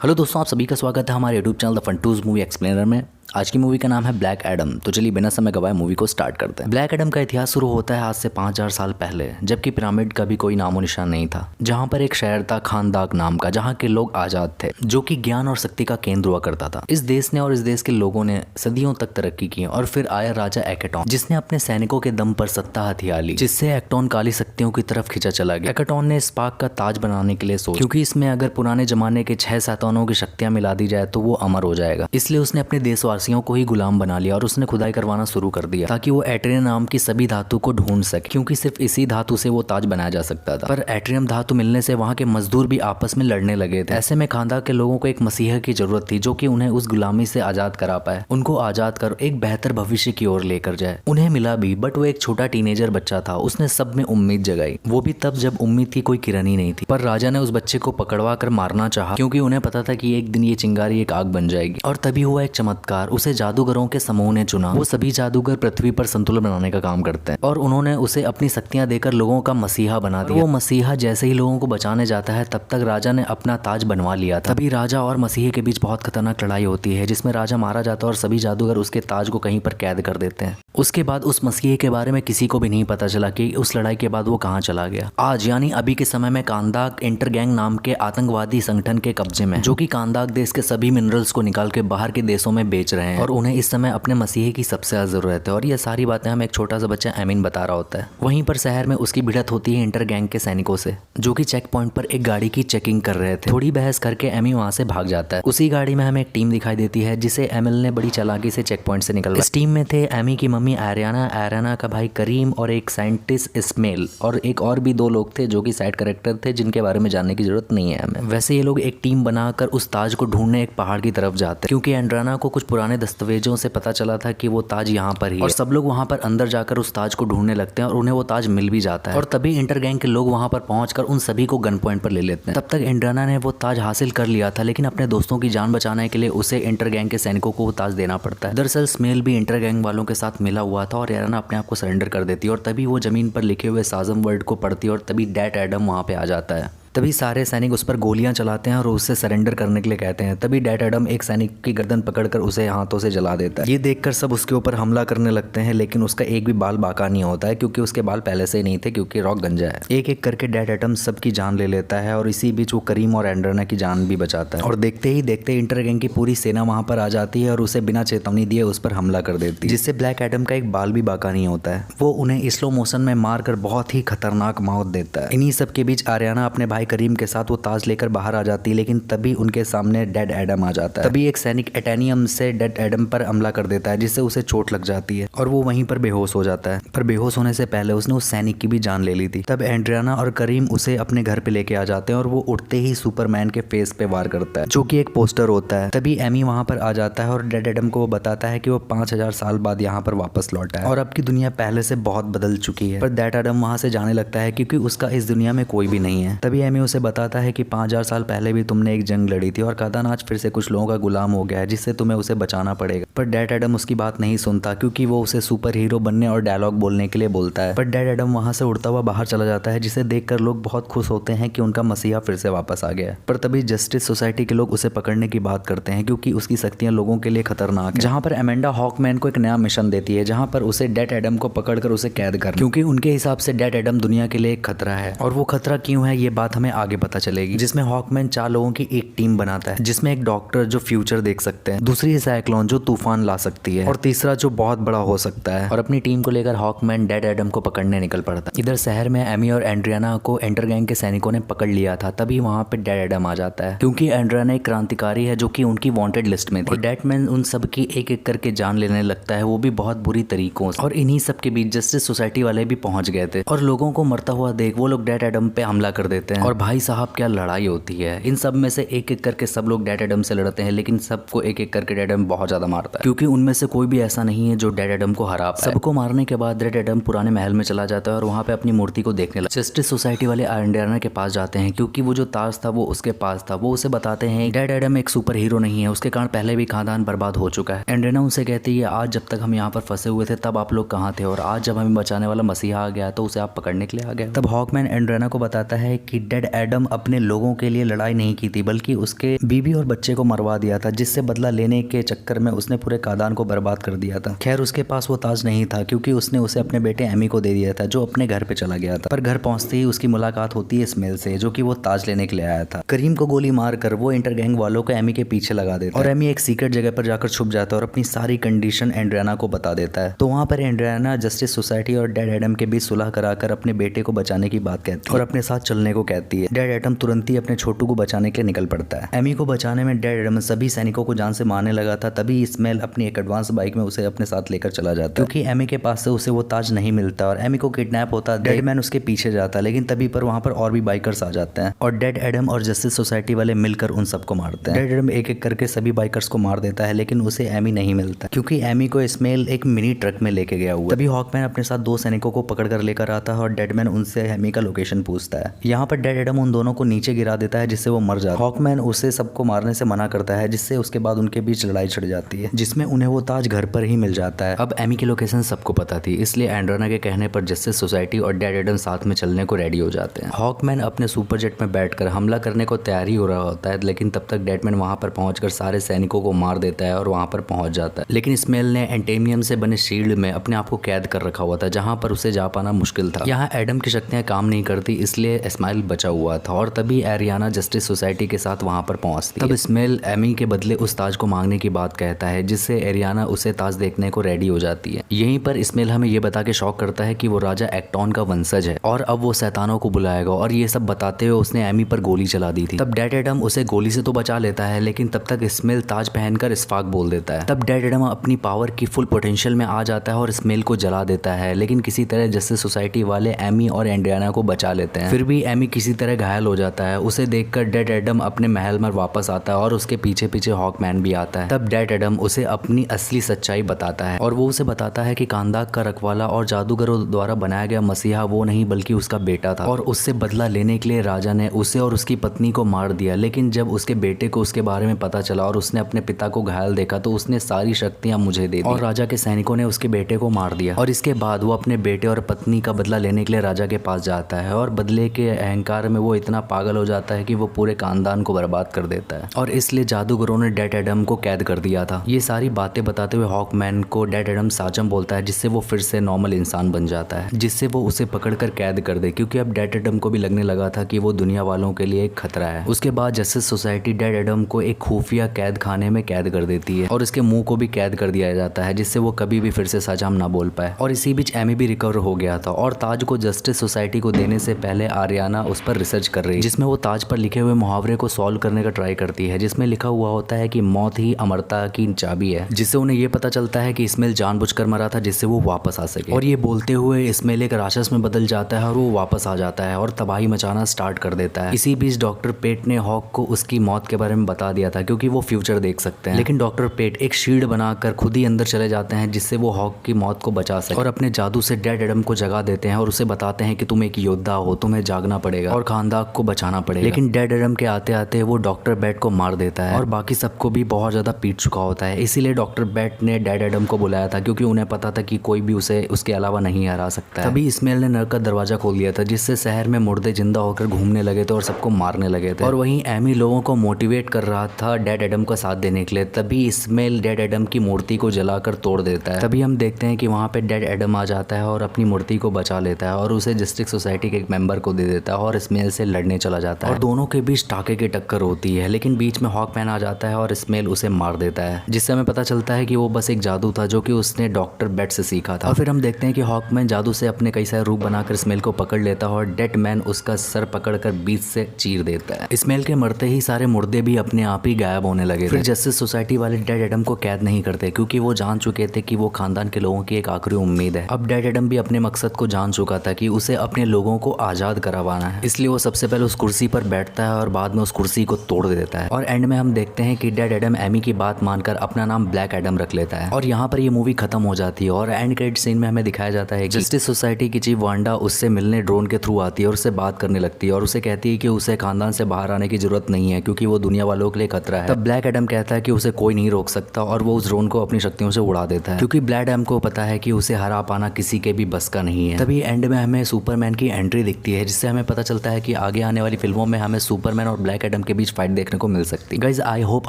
Hello दोस्तों, आप सभी का स्वागत है हमारे YouTube channel the Funtooz movie explainer में। आज की मूवी का नाम है ब्लैक एडम। तो चलिए बिना समय गवाए मूवी को स्टार्ट करते हैं। ब्लैक एडम का इतिहास शुरू होता है आज से 5000 साल पहले, जबकि पिरामिड का भी कोई नामो निशान नहीं था। जहाँ पर एक शहर था खानदाक नाम का, जहाँ के लोग आजाद थे, जो कि ज्ञान और शक्ति का केंद्र हुआ करता था। इस देश ने और इस देश के लोगों ने सदियों तक तरक्की की और फिर आया राजा एकेटॉन, जिसने अपने सैनिकों के दम पर सत्ता हथिया ली, जिससे एक्टॉन काली शक्तियों की तरफ खिंचा चला गया। एकेटॉन ने स्पार्क का ताज बनाने के लिए सोचा, क्योंकि इसमें अगर पुराने जमाने के 6 शैतानों की शक्तियां मिला दी जाए तो वो अमर हो जाएगा। इसलिए उसने अपने देशवासियों को ही गुलाम बना लिया और उसने खुदाई करवाना शुरू कर दिया ताकि वो एट्रियम नाम की सभी धातु को ढूंढ सके, क्योंकि सिर्फ इसी धातु से वो ताज बनाया जा सकता था। पर एट्रियम धातु मिलने से वहां के मजदूर भी आपस में लड़ने लगे थे। ऐसे में खानदान के लोगों को एक मसीहा की जरूरत थी, जो कि उन्हें उस गुलामी से आजाद करा पाए, उनको आजाद कर एक बेहतर भविष्य की ओर लेकर जाए। उन्हें मिला भी, बट वो एक छोटा टीनेजर बच्चा था। उसने सब में उम्मीद जगाई, वो भी तब जब उम्मीद की कोई किरण ही नहीं थी। पर राजा ने उस बच्चे को पकड़वा कर मारना चाहा, क्योंकि उन्हें पता था कि एक दिन ये चिंगारी एक आग बन जाएगी। और तभी हुआ एक चमत्कार, उसे जादूगरों के समूह ने चुना। वो सभी जादूगर पृथ्वी पर संतुलन बनाने का काम करते हैं और उन्होंने उसे अपनी शक्तियां देकर लोगों का मसीहा बना दिया। वो मसीहा जैसे ही लोगों को बचाने जाता है, तब तक राजा ने अपना ताज बनवा लिया था। तभी राजा और मसीहे के बीच बहुत खतरनाक लड़ाई होती है, जिसमें राजा मारा जाता है और सभी जादूगर उसके ताज को कहीं पर कैद कर देते हैं। उसके बाद उस मसीहे के बारे में किसी को भी नहीं पता चला कि उस लड़ाई के बाद वो कहाँ चला गया। आज यानी अभी के समय में कांदाक इंटरगैंग नाम के आतंकवादी संगठन के कब्जे में, जो कि कांदाक देश के सभी मिनरल्स को निकाल के बाहर के देशों में बेच रहे हैं और उन्हें इस समय अपने मसीहे की सबसे ज्यादा जरूरत है। और ये सारी बातें हमें एक छोटा सा बच्चा एमिन बता रहा होता है। वहीं पर शहर में उसकी भिड़ंत होती है इंटर गैंग के सैनिकों से, जो कि चेक पॉइंट पर एक गाड़ी की चेकिंग कर रहे थे। थोड़ी बहस करके एमी वहां से भाग जाता है। उसी गाड़ी में हमें एक टीम दिखाई देती है, जिसे एमिल ने बड़ी चालाकी से चेक पॉइंट से निकलवाया। इस टीम में थे एमी की मम्मी आर्याना, आर्याना का भाई करीम और एक साइंटिस्ट इस्मेल, और एक और भी 2 लोग थे जो कि साइड कैरेक्टर थे, जिनके बारे में जानने की जरूरत नहीं है हमें। वैसे ये लोग एक टीम बनाकर उस ताज को ढूंढने एक पहाड़ की तरफ जाते हैं, क्योंकि एंड्राना को कुछ पुराने दस्तावेजों से पता चला था कि वो ताज यहाँ पर ही है। और सब लोग वहां पर अंदर जाकर उस ताज को ढूंढने लगते हैं और उन्हें वो ताज मिल भी जाता है। और तभी इंटर गैंग के लोग वहां पर पहुंचकर उन सभी को गन पॉइंट पर ले लेते हैं। तब तक एंड्राना ने वो ताज हासिल कर लिया था, लेकिन अपने दोस्तों की जान बचाने के लिए उसे इंटर गैंग के सैनिकों को वो ताज देना पड़ता है। दरअसल स्मेल भी इंटर गैंग वालों के साथ मिला हुआ था और एराना अपने आप को सरेंडर कर देती है। और तभी वो जमीन पर लिखे हुए साजम वर्ड को पढ़ती है और तभी डैट एडम वहां पे आ जाता है। तभी सारे सैनिक उस पर गोलियां चलाते हैं और उससे सरेंडर करने के लिए कहते हैं। तभी डैट एडम एक सैनिक की गर्दन पकड़कर उसे हाथों से जला देता है। ये देखकर सब उसके ऊपर हमला करने लगते हैं, लेकिन उसका एक भी बाल बाका नहीं होता है, क्योंकि उसके बाल पहले से ही नहीं थे, क्योंकि रॉक गंजा है। एक एक करके डैट एडम सबकी जान ले लेता है और इसी बीच वो करीम और एंड्राना की जान भी बचाता है। और देखते ही देखते इंटर गैंग की पूरी सेना वहां पर आ जाती है और उसे बिना चेतावनी दिए उस पर हमला कर देती है, जिससे ब्लैक एडम का एक बाल भी बाका नहीं होता है। वो उन्हें स्लो मोशन में मारकर बहुत ही खतरनाक मौत देता है। इन्हीं सब के बीच आर्याना अपने भाई करीम के साथ ताज लेकर बाहर आ जाती है, लेकिन तभी उनके सामने डेड एडम आ जाता है। तभी एक सैनिक एटेनियम से डेड एडम पर हमला कर देता है, जिससे उसे चोट लग जाती है और वो वहीं पर बेहोश हो जाता है। पर बेहोश होने से पहले उसने उस सैनिक की भी जान ले ली थी। तब एंड्रियाना और करीम उसे अपने घर पे लेके आ जाते हैं और वो उठते ही सुपरमैन के फेस पे वार करता है, जो कि एक पोस्टर होता है। तभी एमी वहां पर आ जाता है और डेड एडम को वो बताता है कि वो 5000 साल बाद यहाँ पर वापस लौटा है और अब की दुनिया पहले से बहुत बदल चुकी है। पर डेड एडम वहां से जाने लगता है, क्योंकि उसका इस दुनिया में कोई भी नहीं है। तभी एमी उसे बताता है कि 5000 साल पहले भी तुमने एक जंग लड़ी थी और कादान आज फिर से कुछ लोगों का गुलाम हो गया है, जिससे तुम्हें उसे बचाना पड़ेगा। पर डैड एडम उसकी बात नहीं सुनता, क्योंकि वो उसे सुपर हीरो बनने और डायलॉग बोलने के लिए बोलता है। पर डैड एडम वहां से उड़ता हुआ बाहर चला जाता है, जिसे देखकर लोग बहुत खुश होते हैं कि उनका मसीहा फिर से वापस आ गया है। पर तभी जस्टिस सोसाइटी के लोग उसे पकड़ने की बात करते हैं, क्योंकि उसकी शक्तियां लोगों के लिए खतरनाक है। जहां पर एमेंडा हॉकमैन को एक नया मिशन देती है, जहां पर उसे डैड एडम को पकड़कर उसे कैद कर, क्योंकि उनके हिसाब से डैड एडम दुनिया के लिए एक खतरा है। और वो खतरा क्यों है, ये बात हमें आगे पता चलेगी। जिसमें हॉकमैन 4 लोगों की एक टीम बनाता है, जिसमें एक डॉक्टर जो फ्यूचर देख सकते हैं, दूसरी साइक्लोन जो तूफान ला सकती है, और तीसरा जो बहुत बड़ा हो सकता है। और अपनी टीम को लेकर हॉकमैन डेड एडम को पकड़ने निकल पड़ता है। इधर शहर में एमी और एंड्रियाना को एंटर गैंग के सैनिकों ने पकड़ लिया था। तभी वहां पे डेड एडम आ जाता है, क्योंकि एंड्रियाना एक क्रांतिकारी है जो कि उनकी वांटेड लिस्ट में थी। डेडमैन उन सब की एक एक करके जान लेने लगता है, वो भी बहुत बुरी तरीकों से। और इन्हीं सब के बीच जस्टिस सोसाइटी वाले भी पहुंच गए थे और लोगों को मरता हुआ देख वो लोग डेड एडम पे हमला कर देते हैं। और भाई साहब क्या लड़ाई होती है। इन सब में से एक एक करके सब लोग डेड एडम से लड़ते हैं, लेकिन सबको एक एक करके डेड एडम बहुत ज्यादा मारता है, क्योंकि उनमें से कोई भी ऐसा नहीं है जो डेड एडम को हरा पाए। सबको मारने के बाद डेड एडम पुराने महल में चला जाता है और वहां पे अपनी मूर्ति को देखने लगता है। जस्टिस सोसाइटी वाले एंड्रियाना के पास जाते हैं, क्योंकि वो जो ताज था वो उसके पास था। वो उसे बताते हैं डेड एडम एक सुपर हीरो नहीं है, उसके कारण पहले भी खानदान बर्बाद हो चुका है। एंड्रियाना उनसे कहती है आज जब तक हम यहाँ पर फंसे हुए थे तब आप लोग कहाँ थे, और आज जब हमें बचाने वाला मसीहा आ गया तो उसे आप पकड़ने के लिए आ गए। तब हॉकमैन एंड्रियाना को बताता है कि डेड डेड एडम अपने लोगों के लिए लड़ाई नहीं की थी, बल्कि उसके बीवी और बच्चे को मरवा दिया था, जिससे बदला लेने के चक्कर में उसने पूरे खानदान को बर्बाद कर दिया था। खैर उसके पास वो ताज नहीं था, क्योंकि उसने उसे अपने बेटे एमी को दे दिया था, जो अपने घर पे चला गया था। पर घर पहुंचते ही उसकी मुलाकात होती है इस्माइल से, जो कि वो ताज लेने के लिए आया था। करीम को गोली मारकर वो इंटर गैंग वालों को एमी के पीछे लगा देता है और एमी एक सीक्रेट जगह पर जाकर छुप जाता है और अपनी सारी कंडीशन एंड्रियाना को बता देता है। तो वहां पर एंड्रियाना जस्टिस सोसाइटी और डेड एडम के बीच सुलह कराकर अपने बेटे को बचाने की बात कहती है और अपने साथ चलने को कहती है। डेड एडम तुरंत ही अपने छोटू को बचाने के लिए निकल पड़ता है। एमी को बचाने में डेड एडम सभी सैनिकों को जान से मारने लगा था। तभी इस्माइल अपनी एक एडवांस बाइक में उसे अपने साथ लेकर चला जाता है, क्योंकि एमी के पास से उसे वो ताज नहीं मिलता और एमी को किडनैप होता है। डेड मैन उसके पीछे जाता है, लेकिन तभी पर वहां पर और भी बाइकर्स आ जाते हैं और डेड एडम और जस्टिस सोसाइटी वाले मिलकर उन सबको मारते हैं। डेड एडम एक एक करके सभी बाइकर्स को मार देता है, लेकिन उसे एमी नहीं मिलता, क्योंकि एमी को इस्माइल एक मिनी ट्रक में लेके गया हुआ। तभी हॉकमैन अपने साथ 2 सैनिकों को पकड़ कर लेकर आता है और डेडमैन उनसे एमी का लोकेशन पूछता है। यहाँ पर डेड एडम उन दोनों को नीचे गिरा देता है, जिससे वो मर जाता है। हॉकमैन उसे सबको मारने से मना करता है, जिससे उसके बाद उनके बीच लड़ाई छिड़ जाती है, जिसमें उन्हें वो ताज घर पर ही मिल जाता है। अब एमी की लोकेशन सबको पता थी, इसलिए एंड्रियाना के कहने पर जस्टिस सोसाइटी और डेड एडम साथ में चलने को रेडी हो जाते हैं। हॉकमैन अपने सुपर जेट में बैठकर हमला करने को तैयारी हो रहा होता है, लेकिन तब तक डेडमैन वहां पर पहुंचकर सारे सैनिकों को मार देता है और वहां पर पहुंच जाता है। लेकिन इस्माइल ने एंटेनियम से बने शील्ड में अपने आप को कैद कर रखा हुआ था, जहां पर उसे जा पाना मुश्किल था। यहाँ एडम की शक्तियां काम नहीं करती, इसलिए इस्माइल बचा हुआ था और तभी एरियाना जस्टिस सोसाइटी के साथ वहां पर पहुंचती है। तब इस्माइल एमी के बदले उस ताज को मांगने की बात कहता है, जिससे एरियाना उसे ताज देखने को रेडी हो जाती है। यहीं पर इस्माइल हमें ये बता के शॉक करता है कि वो राजा एक्टॉन का वंशज है और अब वो शैतानों को बुलाएगा, और ये सब बताते हुए उसने एमी पर गोली चला दी थी। तब डेड एडम उसे गोली से तो बचा लेता है, लेकिन तब तक इस्माइल ताज पहनकर इस्फाक बोल देता है। तब डेड एडम अपनी पावर की फुल पोटेंशियल में आ जाता है और इस्माइल को जला देता है, लेकिन किसी तरह जस्टिस सोसाइटी वाले एमी और एंड्रियाना को बचा लेते हैं। फिर भी एमी किसी तरह घायल हो जाता है। उसे देखकर डेड एडम अपने महल में वापस आता है और उसके पीछे पीछे हॉकमैन भी आता है। तब डेड एडम उसे अपनी असली सच्चाई बताता है और वो उसे बताता है कि कांदाक का रखवाला और जादूगरों द्वारा बनाया गया मसीहा वो नहीं बल्कि उसका बेटा था, और उससे बदला लेने के लिए राजा ने उसे और उसकी पत्नी को मार दिया। लेकिन जब उसके बेटे को उसके बारे में पता चला और उसने अपने पिता को घायल देखा, तो उसने सारी शक्तियां मुझे दे दी और राजा के सैनिकों ने उसके बेटे को मार दिया। और इसके बाद वो अपने बेटे और पत्नी का बदला लेने के लिए राजा के पास जाता है और बदले के अहंकार में वो इतना पागल हो जाता है कि वो पूरे खानदान को बर्बाद कर देता है, और इसलिए जादूगरों ने डेड एडम को कैद कर दिया था। ये सारी बातें बताते हुए हॉकमैन को डेड एडम साजम बोलता है, जिससे वो फिर से नॉर्मल इंसान बन जाता है, जिससे वो उसे पकड़कर कैद कर दे, क्योंकि अब डेड एडम को भी लगने लगा था कि वो दुनिया वालों के लिए एक खतरा है। उसके बाद जस्टिस सोसाइटी डेड एडम को एक खुफिया कैद खाने में कैद कर देती है और उसके मुंह को भी कैद कर दिया जाता है, जिससे वो कभी भी फिर से साजम ना बोल पाए। और इसी बीच एमी भी रिकवर हो गया था और ताज को जस्टिस सोसाइटी को देने से पहले आर्याना उस पर रिसर्च कर रही है, जिसमें वो ताज पर लिखे हुए मुहावरे को सॉल्व करने का ट्राई करती है, जिसमें लिखा हुआ होता है कि मौत ही अमरता की चाबी है, जिससे उन्हें ये पता चलता है कि इस्माइल जानबूझकर मरा था, जिससे वो वापस आ सके। और ये बोलते हुए इस्माइल एक राक्षस में बदल जाता है और वो वापस आ जाता है और तबाही मचाना स्टार्ट कर देता है। इसी बीच डॉक्टर पेट ने हॉक को उसकी मौत के बारे में बता दिया था, क्योंकि वो फ्यूचर देख सकते हैं। लेकिन डॉक्टर पेट एक शील्ड बनाकर खुद ही अंदर चले जाते हैं, जिससे वो हॉक की मौत को बचा सके, और अपने जादू से डेड एडम को जगा देते हैं और उसे बताते हैं कि तुम एक योद्धा हो, तुम्हें जागना पड़ेगा और खानदान को बचाना पड़ेगा। लेकिन डेड एडम के आते आते वो डॉक्टर बैट को मार देता है और बाकी सबको भी बहुत ज्यादा पीट चुका होता है। इसीलिए डॉक्टर बैट ने डेड एडम को बुलाया था, क्योंकि उन्हें पता था कि कोई भी उसे उसके अलावा नहीं हरा सकता है। तभी इस्माइल ने नर्क का दरवाजा खोल दिया था, जिससे शहर में मुर्दे जिंदा होकर घूमने लगे थे और सबको मारने लगे थे। और वहीं एमी लोगों को मोटिवेट कर रहा था डेड एडम का साथ देने के लिए। तभी इस्माइल डेड एडम की मूर्ति को जलाकर तोड़ देता है। तभी हम देखते हैं कि वहाँ पे डेड एडम आ जाता है और अपनी मूर्ति को बचा लेता है और उसे जस्टिस सोसाइटी के एक मेंबर को दे देता है और इस्माइल से लड़ने चला जाता है और दोनों के बीच टाके की टक्कर होती है। लेकिन बीच में हॉकमैन आ जाता है और इस्माइल उसे मार देता है, जिससे हमें पता चलता है कि वो बस एक जादू था जो कि उसने डॉक्टर बैट से सीखा था। और फिर हम देखते हैं कि हॉकमैन जादू से अपने कई सारे रूप बनाकर इस्माइल को पकड़ लेता है और डेड मैन उसका सर पकड़कर बीच से चीर देता है। इस्माइल के मरते ही सारे मुर्दे भी अपने आप ही गायब होने लगे। फिर जस्टिस सोसाइटी वाले डेड एडम को कैद नहीं करते, क्योंकि वो जान चुके थे कि वो खानदान के लोगों की एक आखिरी उम्मीद है। अब डेड एडम भी अपने मकसद को जान चुका था कि उसे अपने लोगों को आजाद करवाना है, इसलिए वो सबसे पहले उस कुर्सी पर बैठता है और बाद में उस कुर्सी को तोड़ देता है। और एंड में हम देखते हैं कि डेड एडम एमी की बात मानकर अपना नाम ब्लैक एडम रख लेता है और यहाँ पर ये मूवी खत्म हो जाती है। और एंड क्रेडिट सीन में हमें दिखाया जाता है जस्टिस सोसाइटी की चीफ वांडा उससे मिलने ड्रोन के थ्रू आती है और उससे बात करने लगती है और उसे कहती है कि उसे खानदान से बाहर आने की जरूरत नहीं है, क्योंकि वो दुनिया वालों के लिए खतरा है। तब ब्लैक एडम कहता है कि उसे कोई नहीं रोक सकता और वो उस ड्रोन को अपनी शक्तियों से उड़ा देता है, क्योंकि ब्लैक एडम को पता है कि उसे हरा पाना किसी के भी बस का नहीं है। तभी एंड में हमें सुपरमैन की एंट्री दिखती है, जिससे हमें पता चलता होता है कि आगे आने वाली फिल्मों में हमें सुपरमैन और ब्लैक एडम के बीच फाइट देखने को मिल सकती है। गाइज आई होप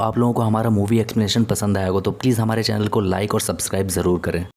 आप लोगों को हमारा मूवी एक्सप्लेनेशन पसंद आएगा, तो प्लीज़ हमारे चैनल को लाइक और सब्सक्राइब ज़रूर करें।